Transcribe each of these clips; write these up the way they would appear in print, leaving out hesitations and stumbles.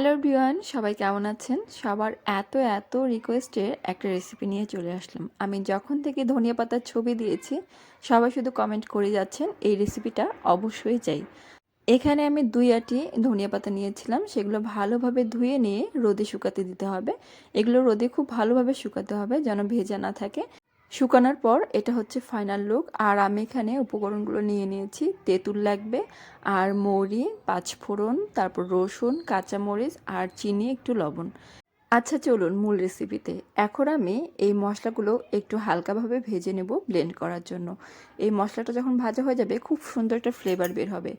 Hello everyone, সবাই কেমন আছেন? সবার এত রিকোয়েস্টের একটা রেসিপি নিয়ে চলে আসলাম। আমি যখন থেকে ধনিয়া পাতার ছবি দিয়েছি, সবাই শুধু কমেন্ট করে যাচ্ছেন এই রেসিপিটা অবশ্যই চাই। এখানে আমি ২ আঁটি ধনিয়া পাতা নিয়েছিলাম। সেগুলো ভালোভাবে ধুয়ে নিয়ে রোদে শুকাতে দিতে হবে। এগুলো রোদে খুব ভালোভাবে শুকাতে হবে যেন ভেজা না থাকে। শুকানোর পর এটা হচ্ছে ফাইনাল লুক। আর আমি এখানে উপকরণগুলো নিয়ে নিয়েছি। তেঁতুল লাগবে, আর মৌরি, পাঁচফোড়ন, তারপর রসুন, কাঁচামরিচ আর চিনি, একটু লবণ। আচ্ছা চলুন মূল রেসিপিতে। এখন আমি এই মশলাগুলো একটু হালকাভাবে ভেজে নেব ব্লেন্ড করার জন্য। এই মশলাটা যখন ভাজা হয়ে যাবে খুব সুন্দর একটা ফ্লেভার বের হবে।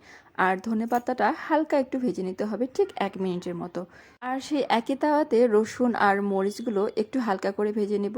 আর ধনেপাতাটা হালকা একটু ভেজে নিতে হবে, ঠিক ১ মিনিটের মতো। আর সেই একই তাওয়াতে রসুন আর মরিচগুলো একটু হালকা করে ভেজে নেব।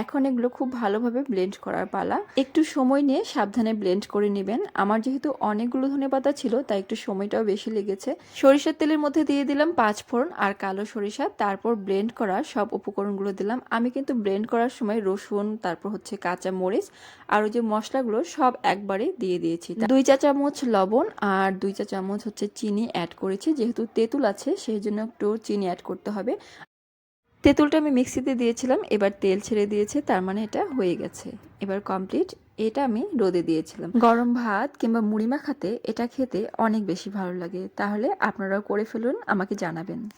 এখন এগুলো খুব ভালোভাবে ব্লেন্ড করার পালা। একটু সময় নিয়ে সাবধানে ব্লেন্ড করে নেবেন। আমার যেহেতু অনেকগুলো ধনেপাতা ছিল তাই একটু সময়টাও বেশি লেগেছে। সরিষার তেলের মধ্যে দিয়ে দিলাম পাঁচফোড়ন আর কালো সরিষা, তারপর ব্লেন্ড করা সব উপকরণগুলো দিলাম। আমি কিন্তু ব্লেন্ড করার সময় রসুন, তারপর হচ্ছে কাঁচা মরিচ আর ওই যে মশলাগুলো সব একবারে দিয়ে দিয়েছি। ২ চা চামচ লবণ আর ২ চা চামচ হচ্ছে চিনি অ্যাড করেছি। যেহেতু তেঁতুল আছে সেই জন্য একটু চিনি অ্যাড করতে হবে। তেঁতুলটা আমি মিক্সিতে দিয়েছিলাম, এবার তেল ছেড়ে দিয়েছে, তার মানে এটা হয়ে গেছে। এবার কমপ্লিট। এটা আমি রোদে দিয়েছিলাম। গরম ভাত কিংবা মুড়ি মাখাতে এটা খেতে অনেক বেশি ভালো লাগে। তাহলে আপনারাও করে ফেলুন, আমাকে জানাবেন।